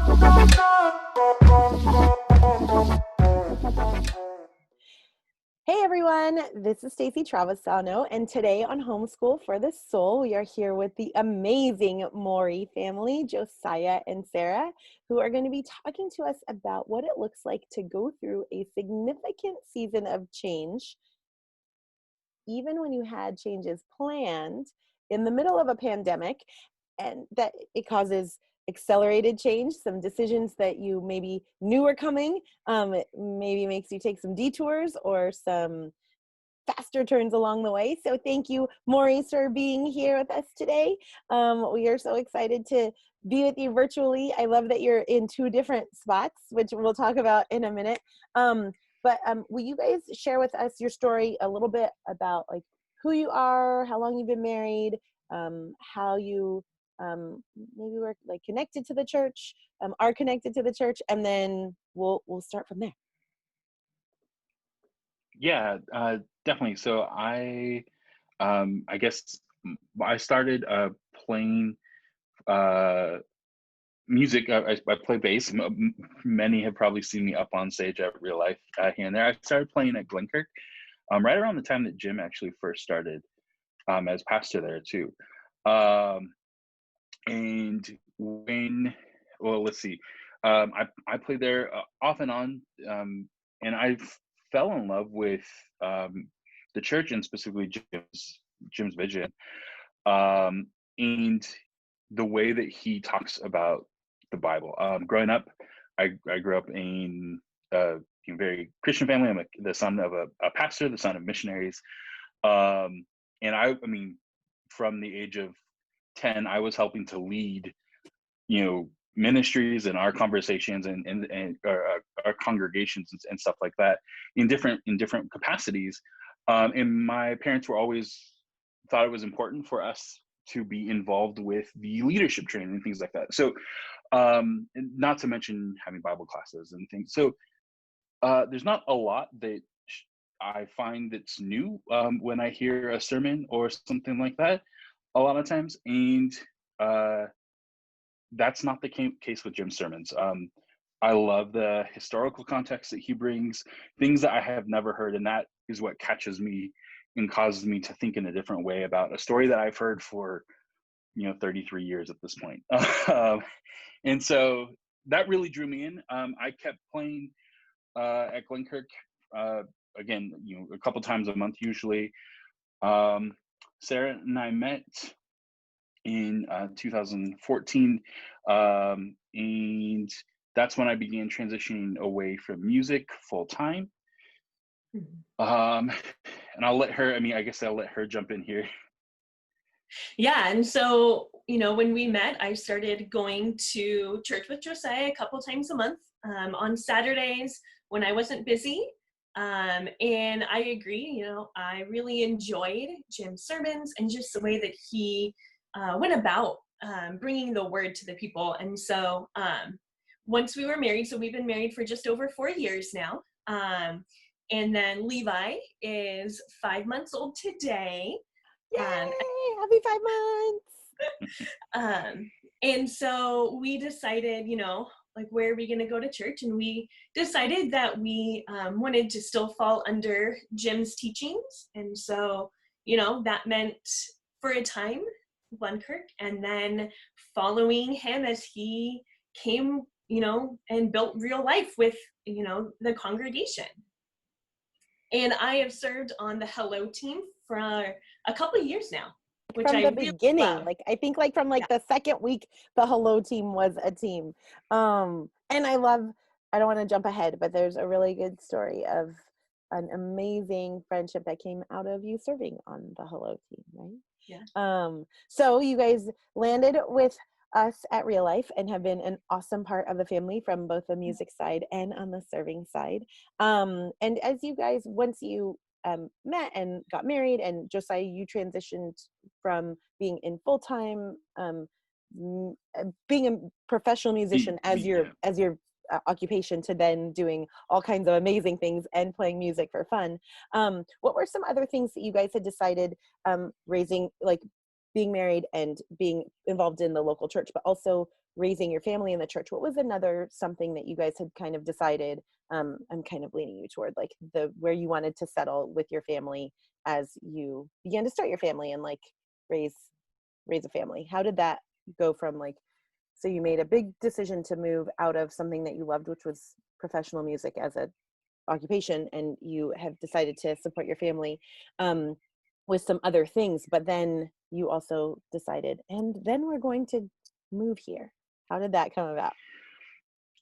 Hey everyone, this is Staci Travisano, and today on Homeschool for the Soul, we are here with the amazing Mory family, Josiah and Sarah, who are going to be talking to us about what it looks like to go through a significant season of change, even when you had changes planned in the middle of a pandemic, and that it causes accelerated change, some decisions that you maybe knew were coming. It maybe makes you take some detours or some faster turns along the way. So thank you, Maurice, for being here with us today. We are so excited to be with you virtually. I love that you're in two different spots, which we'll talk about in a minute. But will you guys share with us your story a little bit about like who you are, how long you've been married, how you maybe we're like connected to the church, are connected to the church, and then we'll start from there. Yeah, definitely. So I guess I started playing music. I play bass. Many have probably seen me up on stage at Real Life here and there. I started playing at Glenkirk right around the time that Jim actually first started as pastor there too. And let's see. I played there off and on, and I fell in love with the church and specifically Jim's vision, and the way that he talks about the Bible. Growing up, I grew up in a very Christian family. I'm the son of a pastor, the son of missionaries, and I mean, from the age of 10, I was helping to lead, ministries and our conversations and our congregations and stuff like that in different capacities. And my parents were always thought it was important for us to be involved with the leadership training and things like that. So, not to mention having Bible classes and things. So, there's not a lot that I find that's new when I hear a sermon or something like that a lot of times. And that's not the case with Jim's sermons. I love the historical context that he brings, things that I have never heard. And that is what catches me and causes me to think in a different way about a story that I've heard for, 33 years at this point. And so that really drew me in. I kept playing at Glenkirk, again, a couple times a month usually. Sarah and I met in 2014, and that's when I began transitioning away from music full time. And I'll let her, I guess I'll let her jump in here. Yeah, and so, when we met, I started going to church with Josiah a couple times a month on Saturdays when I wasn't busy. And I agree, I really enjoyed Jim's sermons and just the way that he went about bringing the word to the people. And so once we were married, so we've been married for just over 4 years now. And then Levi is 5 months old today. Yay! Happy 5 months! And so we decided, like, where are we going to go to church? And we decided that we wanted to still fall under Jim's teachings. And so, that meant for a time, Glenkirk, and then following him as he came, and built Real Life with, the congregation. And I have served on the Hello team for a couple of years now. Which from I the really beginning, love. I think from the second week, the Hello team was a team. And I don't want to jump ahead, but there's a really good story of an amazing friendship that came out of you serving on the Hello team, right? Yeah. So you guys landed with us at Real Life and have been an awesome part of the family from both the music side and on the serving side. And as you guys, once you met and got married, and Josiah, you transitioned from being in full-time, being a professional musician as your occupation, to then doing all kinds of amazing things and playing music for fun. What were some other things that you guys had decided, raising, like being married and being involved in the local church, but also raising your family in the church, what was another something that you guys had kind of decided? I'm kind of leaning you toward like where you wanted to settle with your family as you began to start your family and like raise a family. How did that go from like, so you made a big decision to move out of something that you loved, which was professional music as a occupation, and you have decided to support your family with some other things, but then you also decided, and then we're going to move here. How did that come about?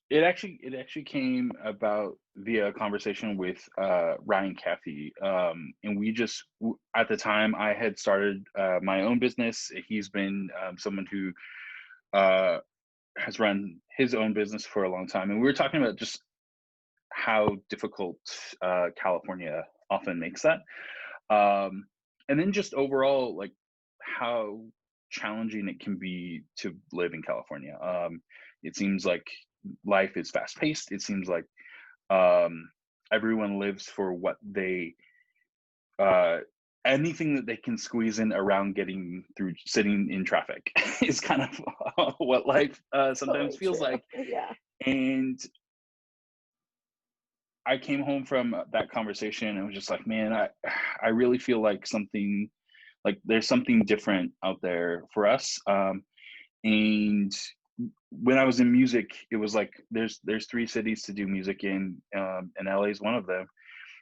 It actually came about via a conversation with Ryan Cathy, and we just at the time I had started my own business. He's been someone who has run his own business for a long time, and we were talking about just how difficult California often makes that, and then just overall like how challenging it can be to live in California. It seems like life is fast paced. It seems like everyone lives for what they anything that they can squeeze in around getting through sitting in traffic is kind of what life sometimes feels like. Yeah. And I came home from that conversation and was just like, man, I really feel like there's something different out there for us. And when I was in music, it was like there's 3 cities to do music in, and LA is one of them,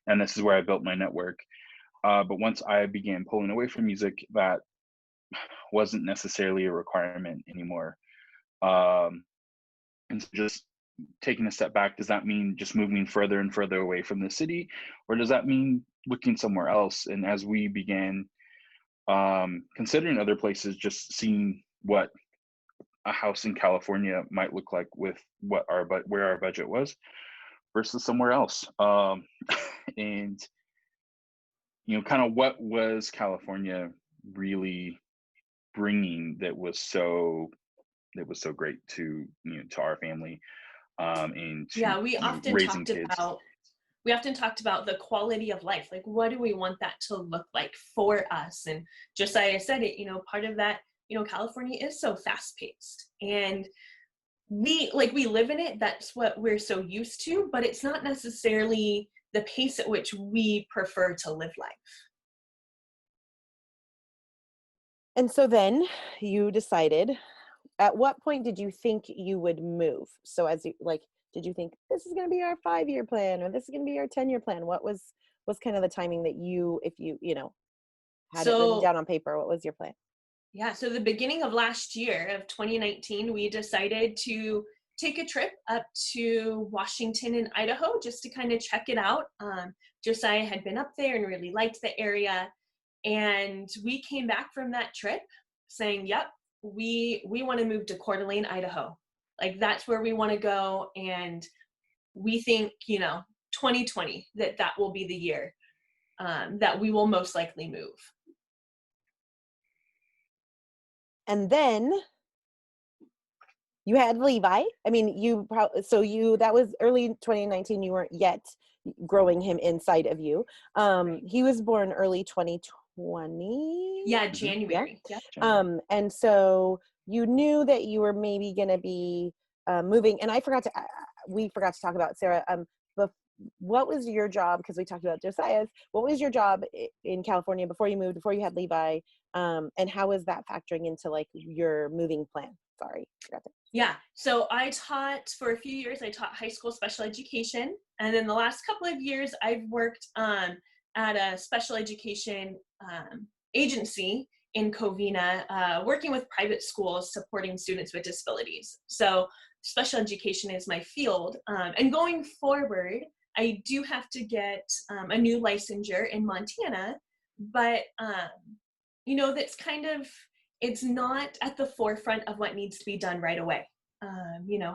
and this is where I built my network. But once I began pulling away from music, that wasn't necessarily a requirement anymore. And so just taking a step back, does that mean just moving further and further away from the city, or does that mean looking somewhere else? And as we began considering other places, just seeing what a house in California might look like with where our budget was versus somewhere else, and kind of what was California really bringing that was so great to to our family, and to Yeah, raising kids. We often talked about the quality of life. Like, what do we want that to look like for us? And Josiah said it, part of that, California is so fast paced, and we live in it. That's what we're so used to, but it's not necessarily the pace at which we prefer to live life. And so then you decided, at what point did you think you would move? So as you did you think this is going to be our 5-year plan, or this is going to be our 10-year plan? What was kind of the timing that if you had it written down on paper, what was your plan? Yeah, so the beginning of last year of 2019, we decided to take a trip up to Washington and Idaho just to kind of check it out. Josiah had been up there and really liked the area. And we came back from that trip saying, yep, we want to move to Coeur d'Alene, Idaho. Like, that's where we want to go. And we think, 2020, that will be the year that we will most likely move. And then you had Levi. I mean, that was early 2019. You weren't yet growing him inside of you. He was born early 2020. Yeah, January. Yeah. And so you knew that you were maybe going to be moving. And we forgot to talk about Sarah. What was your job? Because we talked about Josiah's. What was your job in California before you moved, before you had Levi? And how is that factoring into like your moving plan? Sorry, forgot that. Yeah, so for a few years, I taught high school special education. And then the last couple of years, I've worked at a special education agency in Covina, working with private schools, supporting students with disabilities. So special education is my field. And going forward, I do have to get a new licensure in Montana, but that's kind of, it's not at the forefront of what needs to be done right away.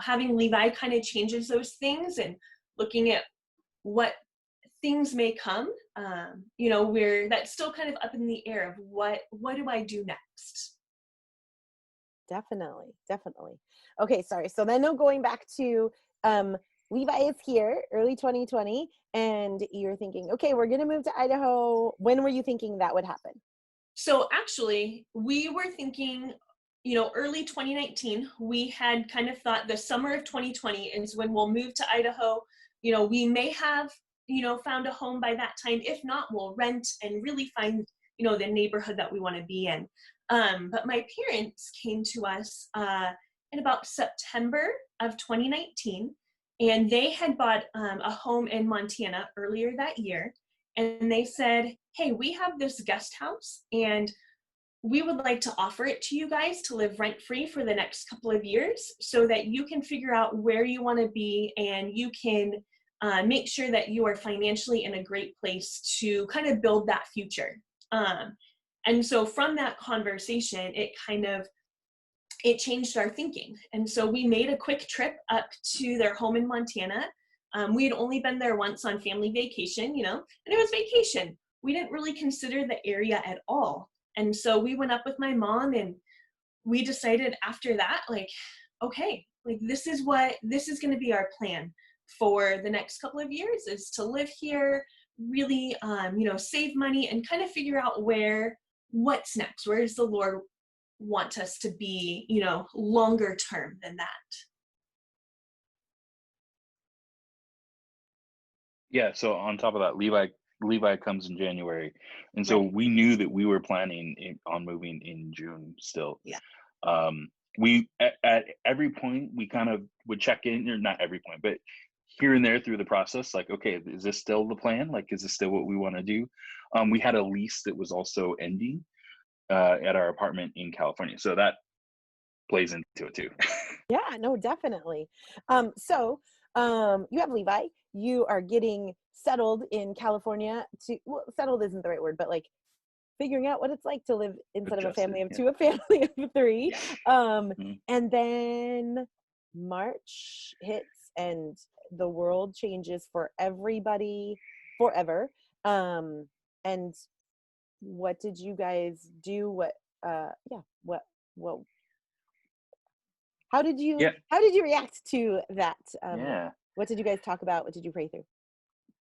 Having Levi kind of changes those things, and looking at what things may come, that's still kind of up in the air of what do I do next? Definitely. Okay, sorry. So then going back to Levi is here, early 2020, and you're thinking, okay, we're going to move to Idaho. When were you thinking that would happen? So actually, we were thinking early 2019, we had kind of thought the summer of 2020 is when we'll move to Idaho. We may have, found a home by that time. If not, we'll rent and really find, the neighborhood that we want to be in. But my parents came to us in about September of 2019, and they had bought a home in Montana earlier that year. And they said, hey, we have this guest house, and we would like to offer it to you guys to live rent-free for the next couple of years so that you can figure out where you want to be, and you can make sure that you are financially in a great place to kind of build that future. And so from that conversation, it changed our thinking. And so we made a quick trip up to their home in Montana. We had only been there once on family vacation, and it was vacation. We didn't really consider the area at all. And so we went up with my mom, and we decided after that, like, okay, like this is going to be our plan for the next couple of years, is to live here, really, save money and kind of figure out what's next. Where does the Lord want us to be, longer term than that? Yeah. So on top of that, Levi comes in January, and so Right. we knew that we were planning on moving in June still. Yeah. We at every point we kind of would check in, or not every point, but here and there through the process, like, okay, is this still the plan? Like, is this still what we want to do? We had a lease that was also ending at our apartment in California, so that plays into it too. Yeah, no, definitely. So you have Levi, you are getting settled in California well, settled isn't the right word, but like figuring out what it's like to live instead of a Adjusted, family of yeah. two, a family of three. Mhm. And then March hits and the world changes for everybody forever. And what did you guys do? What Yeah, how did you react to that? yeah. What did you guys talk about? What did you pray through?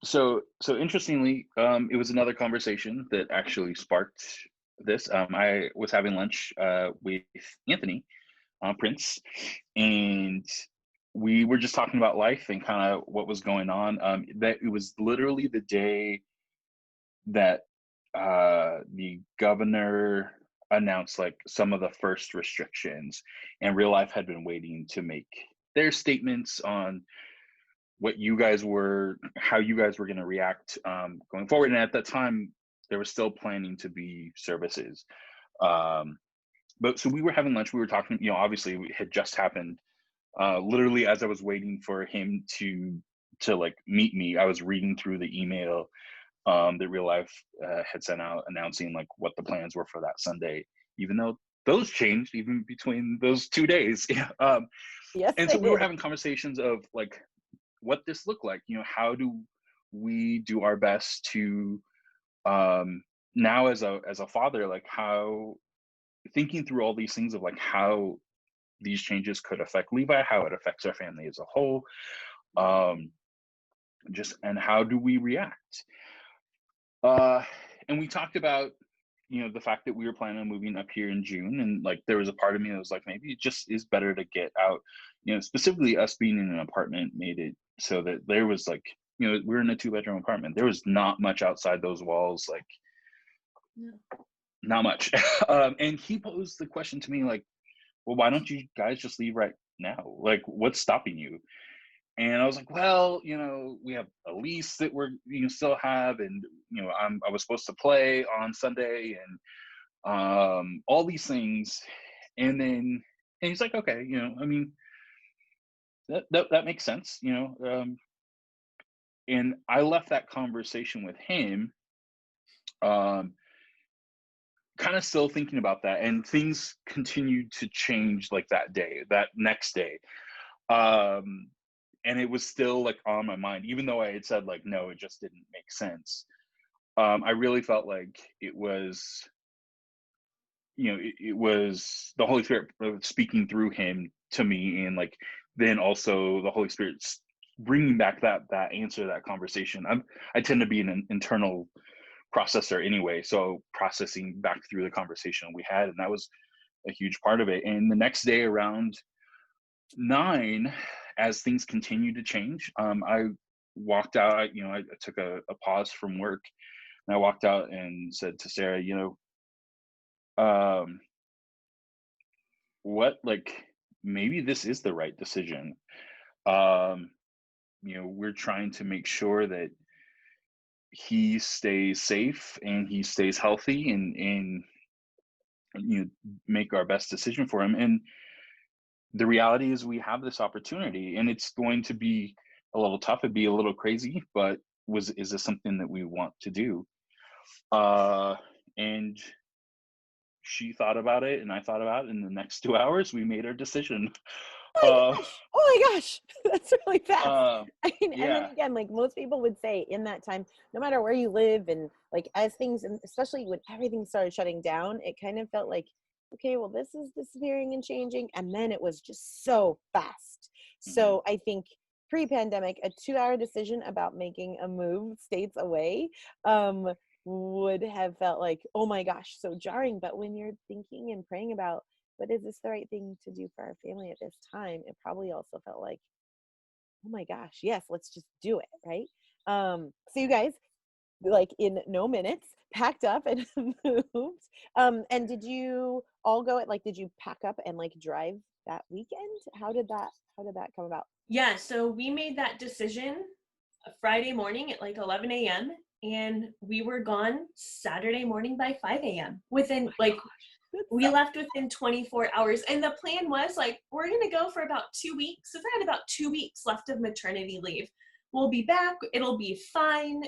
So interestingly, it was another conversation that actually sparked this. I was having lunch with Anthony Prince, and we were just talking about life and kind of what was going on. That it was literally the day that the governor announced like some of the first restrictions, and real life had been waiting to make their statements on how you guys were going to react going forward. And at that time, there was still planning to be services. But so we were having lunch, we were talking, obviously it had just happened. Literally as I was waiting for him to like meet me, I was reading through the email that Real Life had sent out announcing like what the plans were for that Sunday, even though those changed even between those 2 days. Yes, And they so we were did. having conversations of like what this looked like, how do we do our best to now as a father, like how thinking through all these things of like how these changes could affect Levi, how it affects our family as a whole, um just and how do we react. uh and we talked about the fact that we were planning on moving up here in June, and like there was a part of me that was like maybe it just is better to get out. Specifically us being in an apartment made it so that there was like, we're in a 2-bedroom apartment, there was not much outside those walls, like Yeah. not much. And he posed the question to me like, well, why don't you guys just leave right now? Like, what's stopping you? And I was like, well, we have a lease that we're still have, and I was supposed to play on Sunday, and all these things. And he's like, okay, I mean, that makes sense, and I left that conversation with him, um, kind of still thinking about that, and things continued to change like that next day. Um, and it was still like on my mind, even though I had said like, no, it just didn't make sense. I really felt like it was, it was the Holy Spirit speaking through him to me, and like then also the Holy Spirit bringing back that answer to that conversation. I tend to be an internal processor anyway, so processing back through the conversation we had, and that was a huge part of it. And the next day around 9, as things continued to change, I walked out. I took a pause from work, and I walked out and said to Sarah, um, what, like, maybe this is the right decision. Um, we're trying to make sure that he stays safe and he stays healthy, and make our best decision for him. And the reality is we have this opportunity, and it's going to be a little tough. It'd be a little crazy, but is this something that we want to do? And she thought about it, and I thought about it. In the next 2 hours, we made our decision. Oh Uh, my gosh. Oh my gosh. That's really fast. uh, I mean, and then yeah. again, like most people would say in that time, no matter where you live, and like as things, and especially when everything started shutting down, it kind of felt like, okay, well, this is disappearing and changing. And then it was just so fast. Mhm. So I think pre-pandemic, a 2-hour decision about making a move states away would have felt like, oh my gosh, so jarring. But when you're thinking and praying about, but is this the right thing to do for our family at this time, it probably also felt like, oh my gosh, yes, let's just do it, right? So you guys, like in no minutes, packed up and moved. And did you all go at, like, did you pack up and like drive that weekend? How did that come about? Yeah, so we made that decision a Friday morning at like 11 a.m. and we were gone Saturday morning by 5 a.m. Within like, we left within 24 hours. And the plan was like, we're going to go for about 2 weeks. So I had about 2 weeks left of maternity leave. We'll be back. It'll be fine.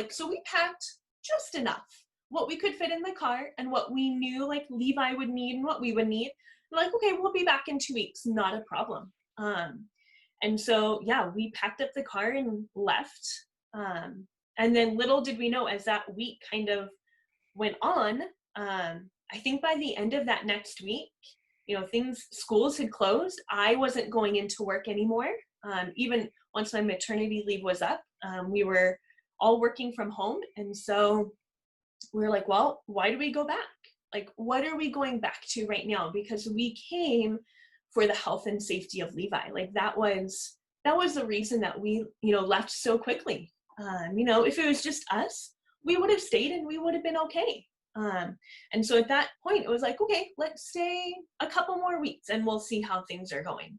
So we packed just enough, what we could fit in the car and what we knew like Levi would need and what we would need. We're like, okay, we'll be back in 2 weeks. Not a problem. And so, yeah, we packed up the car and left. And then little did we know, as that week kind of went on, I think by the end of that next week, schools had closed. I wasn't going into work anymore. Even once my maternity leave was up, we were all working from home. And so we were like, well, why do we go back? Like, what are we going back to right now? Because we came for the health and safety of Levi. Like that was the reason that we, left so quickly. If it was just us, we would have stayed and we would have been okay. And so at that point, it was like, okay, let's stay a couple more weeks and we'll see how things are going.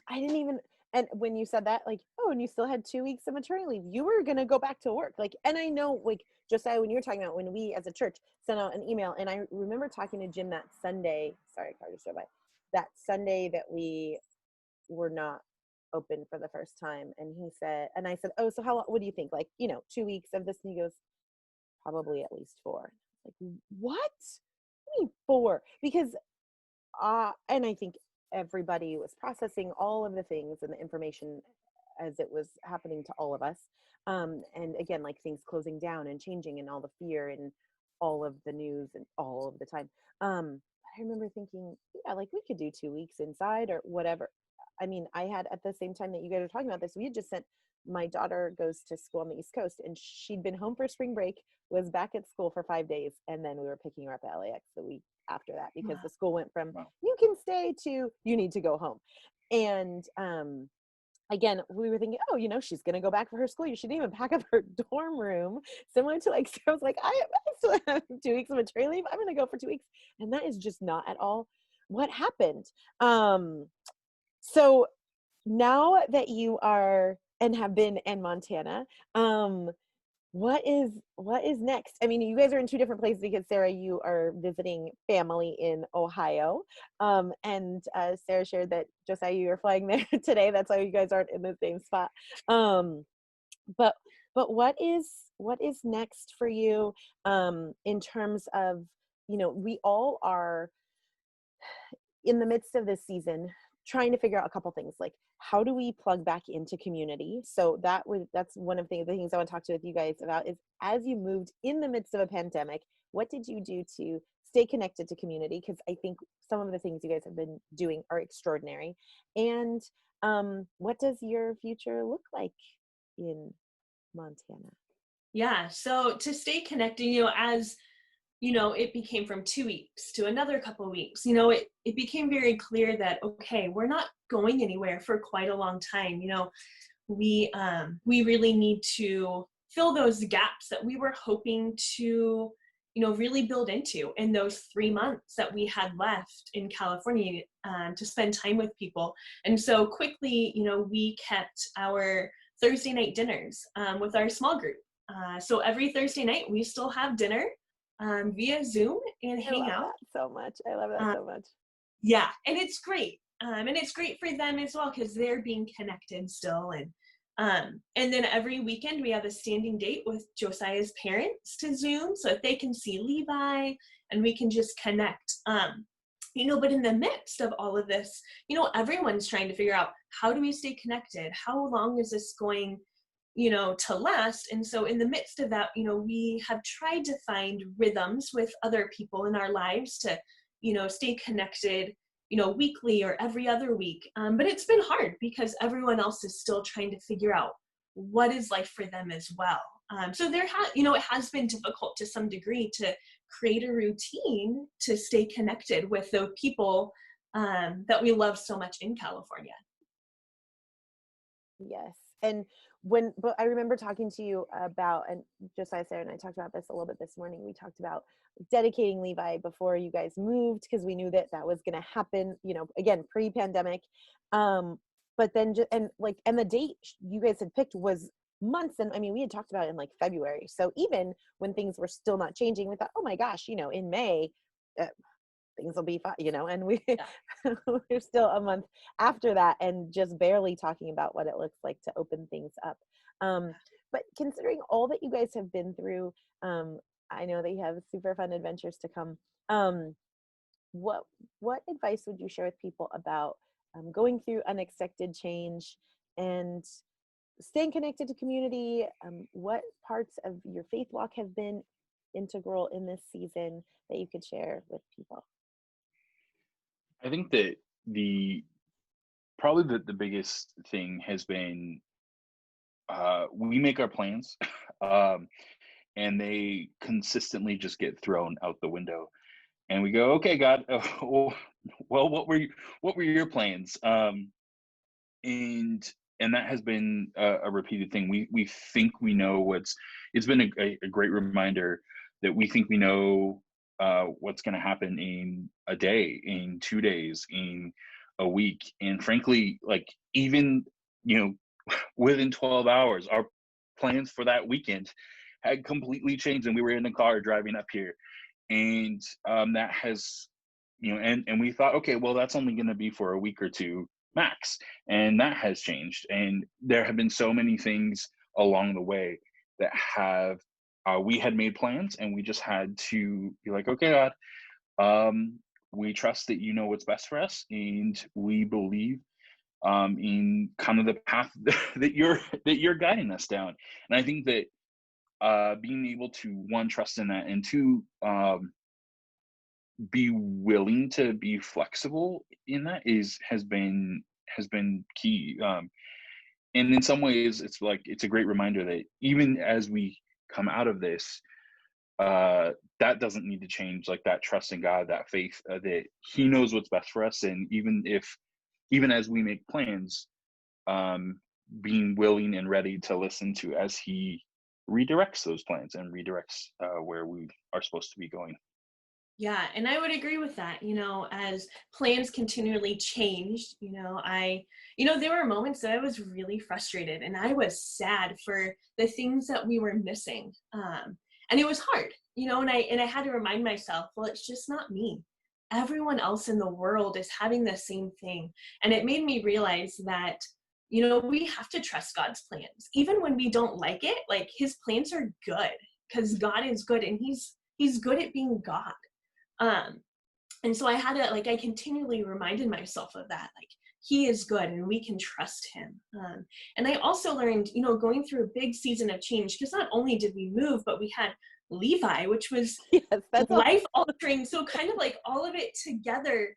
I didn't even, and when you said that, like, oh, and you still had 2 weeks of maternity leave, you were going to go back to work. Like, and I know, like, Josiah, when you were talking about when we as a church sent out an email, and I remember talking to Jim that Sunday, sorry, car just drove by, that Sunday that we were not open for the first time. And he said, and I said, oh, so how long, what do you think? Like, 2 weeks of this? And he goes, probably at least 4. Like, what? What do you mean 4? Because, and I think everybody was processing all of the things and the information as it was happening to all of us. And again, like things closing down and changing and all the fear and all of the news and all of the time. I remember thinking, yeah, like we could do 2 weeks inside or whatever. I mean, I had at the same time that you guys were talking about this, we had just sent, my daughter goes to school on the East Coast and she'd been home for spring break, was back at school for 5 days. And then we were picking her up at LAX the week after that because the school went from you can stay to you need to go home. And again, we were thinking, oh, she's going to go back for her school. You shouldn't even pack up her dorm room. Similar to like, Sarah was like, I still have 2 weeks of maternity leave. I'm going to go for 2 weeks. And that is just not at all what happened. So now that you are and have been in Montana, what is next? I mean, you guys are in 2 different places because Sarah, you are visiting family in Ohio. And Sarah shared that Josiah, you are flying there today. That's why you guys aren't in the same spot. But what is next for you in terms of, we all are in the midst of this season trying to figure out a couple things, like how do we plug back into community? So that's one of the things I want to talk to with you guys about is, as you moved in the midst of a pandemic, what did you do to stay connected to community? Because I think some of the things you guys have been doing are extraordinary. And what does your future look like in Montana? Yeah, so to stay connected, as it became from 2 weeks to another couple of weeks. It became very clear that, okay, we're not going anywhere for quite a long time. We really need to fill those gaps that we were hoping to, really build into in those 3 months that we had left in California, to spend time with people. And so quickly, we kept our Thursday night dinners with our small group. So every Thursday night we still have dinner via Zoom and hang out. That so much. I love that so much. Yeah, and it's great. And it's great for them as well because they're being connected still. And then every weekend we have a standing date with Josiah's parents to Zoom so that they can see Levi and we can just connect. But in the midst of all of this, everyone's trying to figure out, how do we stay connected? How long is this going, to last? And so in the midst of that, we have tried to find rhythms with other people in our lives to, stay connected, weekly or every other week. But it's been hard because everyone else is still trying to figure out what is life for them as well. So it has been difficult to some degree to create a routine to stay connected with the people that we love so much in California. Yes. And but I remember talking to you about, and Josiah, Sarah, and I talked about this a little bit this morning. We talked about dedicating Levi before you guys moved because we knew that was going to happen, again, pre-pandemic. But then and the date you guys had picked was months. And I mean, we had talked about it in February. So even when things were still not changing, we thought, oh my gosh, in May, things will be fine, and we're still a month after that and just barely talking about what it looks like to open things up. But considering all that you guys have been through, I know that you have super fun adventures to come. What advice would you share with people about going through unexpected change and staying connected to community? What parts of your faith walk have been integral in this season that you could share with people? I think that probably the biggest thing has been we make our plans and they consistently just get thrown out the window, and we go, okay, God, well, what were your plans? And that has been a repeated thing. We think we know it's been a great reminder that we think we know what's going to happen in a day, in 2 days, in a week. And frankly, even, within 12 hours, our plans for that weekend had completely changed. And we were in the car driving up here. And that has, and we thought, okay, well, that's only going to be for a week or two max. And that has changed. And there have been so many things along the way that have, we had made plans and we just had to be like, okay, God, we trust that you know what's best for us, and we believe in kind of the path that you're guiding us down. And I think that being able to, one, trust in that, and two, be willing to be flexible in that has been key. And in some ways, it's a great reminder that even as we come out of this, that doesn't need to change. That trust in God, that faith that He knows what's best for us, and even as we make plans, being willing and ready to listen to as He redirects those plans and redirects where we are supposed to be going. Yeah, and I would agree with that. As plans continually changed, there were moments that I was really frustrated and I was sad for the things that we were missing. And it was hard, and I had to remind myself, well, it's just not me. Everyone else in the world is having the same thing. And it made me realize that, we have to trust God's plans. Even when we don't like it, His plans are good because God is good and He's good at being God. And so I had to, I continually reminded myself of that, He is good and we can trust Him. And I also learned, going through a big season of change, because not only did we move, but we had Levi, which was life altering. So kind of all of it together,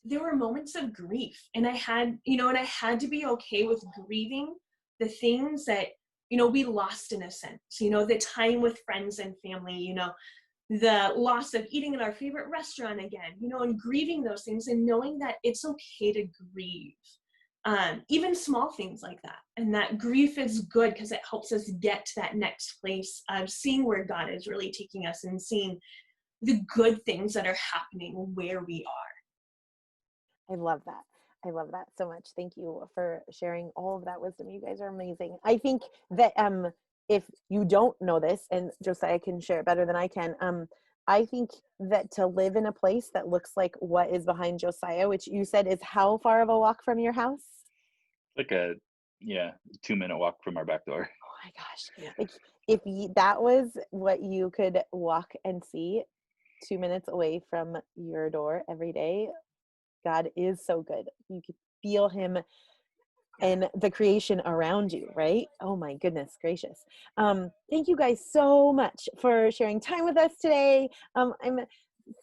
there were moments of grief, and I had to be okay with grieving the things that we lost in a sense, the time with friends and family, the loss of eating at our favorite restaurant again, and grieving those things and knowing that it's okay to grieve. Even small things like that. And that grief is good because it helps us get to that next place of seeing where God is really taking us and seeing the good things that are happening where we are. I love that. I love that so much. Thank you for sharing all of that wisdom. You guys are amazing. I think that if you don't know this, and Josiah can share it better than I can, I think that to live in a place that looks like what is behind Josiah, which you said is how far of a walk from your house? Like a 2-minute walk from our back door. Oh my gosh. Like if that was what you could walk and see 2 minutes away from your door every day, God is so good. You could feel him and the creation around you, right? Oh my goodness gracious. Thank you guys so much for sharing time with us today. I'm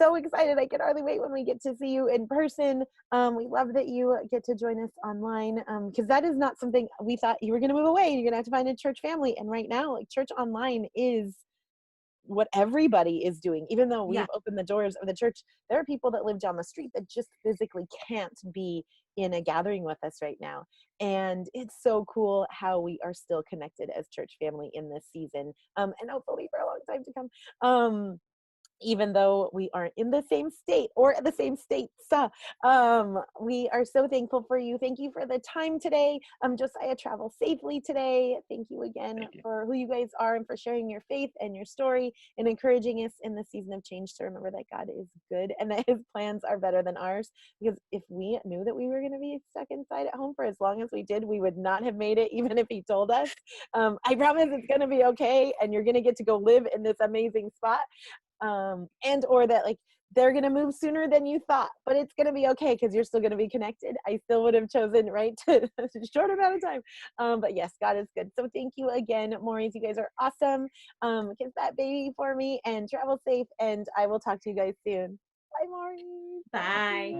so excited. I can hardly wait when we get to see you in person. We love that you get to join us online because that is not something we thought you were going to move away and you're going to have to find a church family. And right now, like church online is what everybody is doing. Even though we've opened the doors of the church, there are people that live down the street that just physically can't be in a gathering with us right now. And it's so cool how we are still connected as church family in this season, and hopefully for a long time to come. Even though we aren't in the same state or the same states, we are so thankful for you. Thank you for the time today. Josiah, travel safely today. Thank you again for who you guys are and for sharing your faith and your story and encouraging us in the season of change to remember that God is good and that his plans are better than ours. Because if we knew that we were going to be stuck inside at home for as long as we did, we would not have made it, even if he told us. I promise it's going to be okay. And you're going to get to go live in this amazing spot. And or that like they're going to move sooner than you thought, but it's going to be okay because you're still going to be connected. I still would have chosen to a short amount of time. But yes, God is good. So thank you again, Maureen. You guys are awesome. Kiss that baby for me and travel safe. And I will talk to you guys soon. Bye, Maureen. Bye.